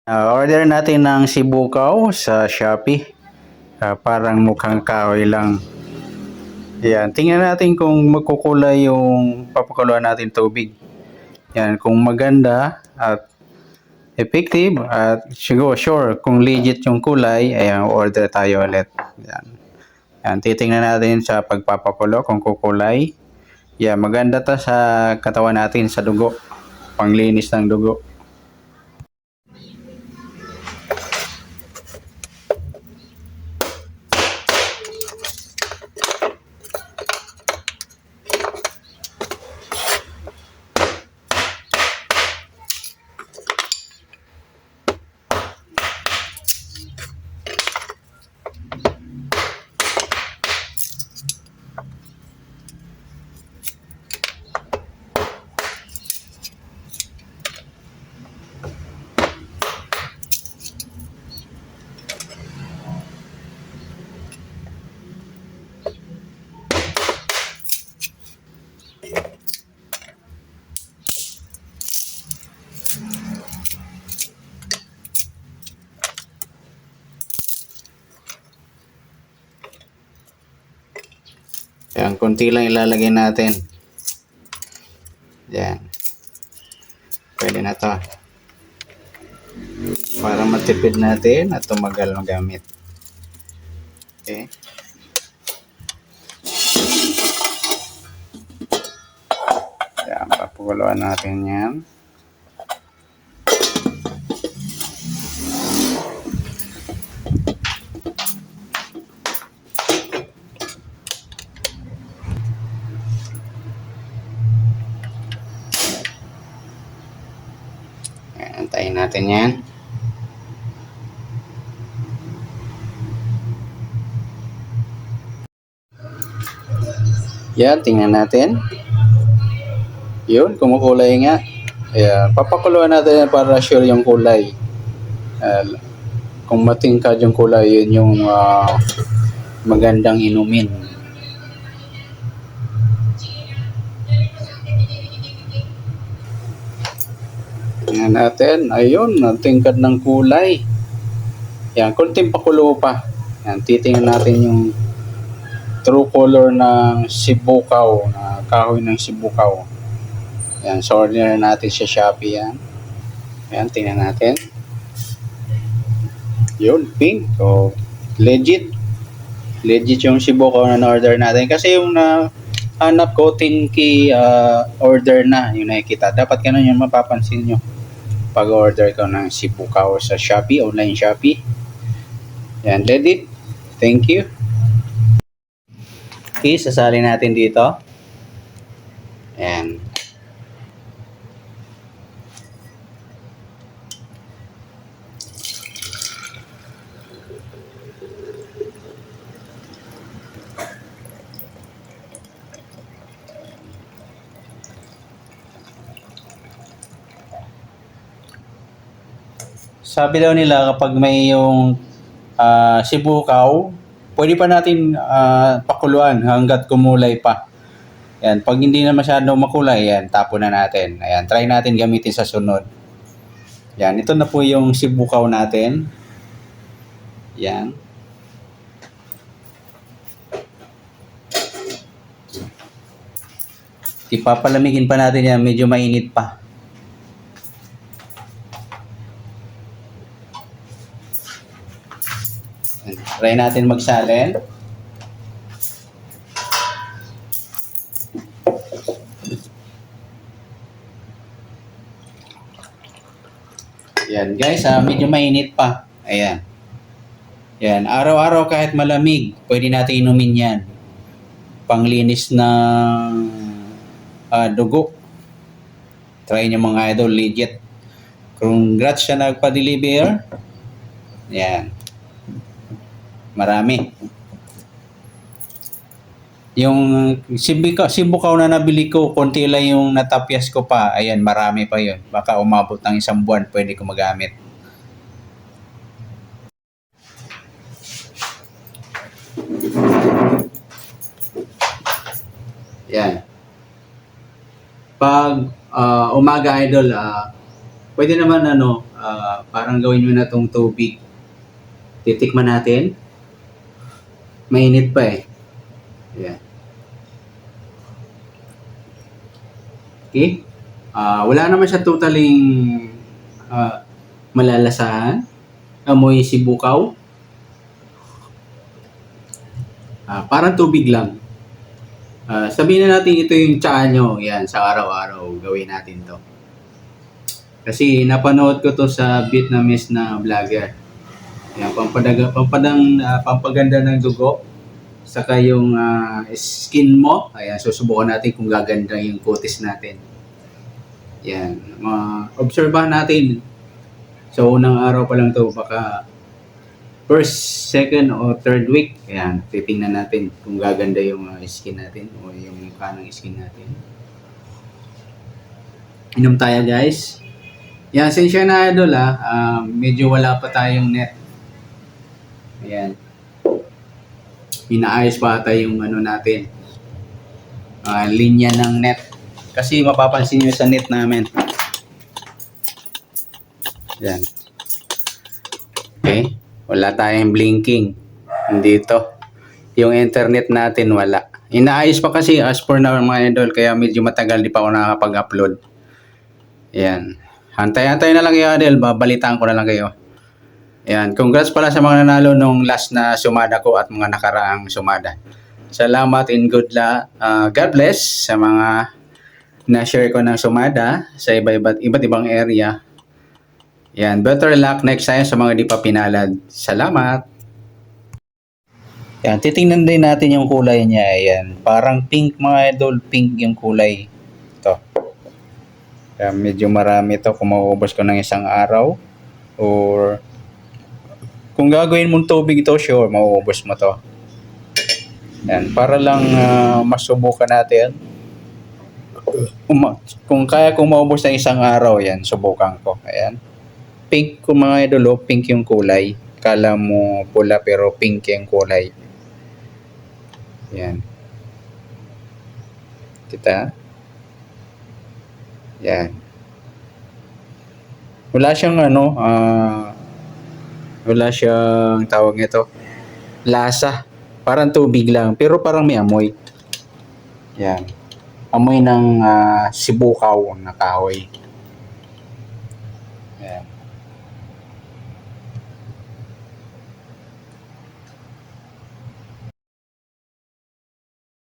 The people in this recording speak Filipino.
Order natin ng sibukaw sa Shopee. Parang mukhang kahoy lang. Yan, tingnan natin kung magkukulay yung papakuluan natin tubig. Yan, kung maganda at effective at siguro sure kung legit yung kulay, ayan, order tayo ulit. Yan. Yan, titingnan natin sa pagpapakulo kung kukulay. Yan, maganda ta sa katawan natin sa dugo. Panglinis ng dugo. Yan, konti lang ilalagay natin. Yan. Pwede na to. Para matipid natin at tumagal ng gamit. Okay. Yan, papakuluan natin yan. Antayin natin yan. Yan, tingnan natin. Yun, kumukulay nga. Ayan, papakuluan natin para sure yung kulay. Kung matingkad yung kulay, yun yung magandang inumin. Tingnan natin. Ayun, tingkad ng kulay. Yan, kunting pakulo pa. Yan, titingnan natin yung true color ng sibukaw, na kahoy ng sibukaw. Yan, so order natin sa Shopee yan. Yan, tingnan natin. Yun, pink. So, legit. Legit yung sibukaw na order natin. Kasi yung hanap ko, tinki order na yung nakikita. Dapat ganun yung mapapansin nyo pag order ko ng sibukaw sa Shopee, online Shopee. Yan, legit. Thank you. Okay, sasali natin dito. Ayan. Sabi daw nila kapag may yung sibukaw, pwede pa natin pakuluan hanggat kumulay pa. Yan, pag hindi na masyadong makulay, yan, tapon na natin. Ayan, try natin gamitin sa sunod. Yan, ito na po yung sibukaw natin. Yan. Ipapalamigin pa natin yan, medyo mainit pa. Try natin magsalin. Yan guys, medyo mainit pa. Ayan. Yan, araw-araw kahit malamig, pwede natin inumin yan. Panglinis ng dugo. Try nyo mga idol, legit. Congrats siya nagpa-deliver. Yan. Marami. Yung sibukaw na nabili ko, konti lang yung natapyas ko pa. Ayan, marami pa yun. Baka umabot ng 1 buwan, pwede ko magamit. Yan. Pag umaga idol, pwede naman parang gawin mo na tong tubig. Titikman natin. Mainit pa eh. Ayan. Okay. Wala naman siya totaling malalasahan. Amoy sibukaw. Parang tubig lang. Sabihin na natin ito yung tsaa nyo. Yan, sa araw-araw gawin natin to. Kasi napanood ko to sa Vietnamese na vlogger. Yan, pampaganda ng dugo. Saka yung skin mo. Ayan, susubukan natin kung gaganda yung kutis natin. Yan. Obserbahan natin. So, unang araw pa lang to. Baka first, second, o third week. Ayan, titingnan natin kung gaganda yung skin natin o yung mukha ng skin natin. Inom tayo guys. Yan, sensya na idol medyo wala pa tayong net. Ayan. Inaayos pa ata yung ano natin. Linya ng net. Kasi mapapansin nyo sa net namin. Ayan. Okay. Wala tayong blinking. Dito. Yung internet natin wala. Inaayos pa kasi as per na mga idol. Kaya medyo matagal di pa ako nakakapag-upload. Ayan. Hantay-hantay na lang kayo idol. Babalitaan ko na lang kayo. Ayan. Congrats pala sa mga nanalo nung last na sumada ko at mga nakaraang sumada. Salamat and good luck. God bless sa mga na-share ko ng sumada sa iba't ibang area. Yan, better luck next time sa mga di pa pinalad. Salamat! Yan, titingnan din natin yung kulay niya. Yan, parang pink mga idol, pink yung kulay. Ito. Yan, medyo marami to kung mauubos ko ng isang araw. Or kung gagawin mong tubig ito, sure, mauubos mo to. Yan, para lang masubukan natin. Kung kaya kong maubos ng isang araw, yan, subukan ko. Ayan. Pink kung mga idolo, pink yung kulay. Kala mo pula pero pink yung kulay. Yan. Kita. Yan. Wala siyang wala siyang tawag nito. Lasa. Parang tubig lang pero parang may amoy. Yan. Amoy ng sibukaw na kahoy. Yan.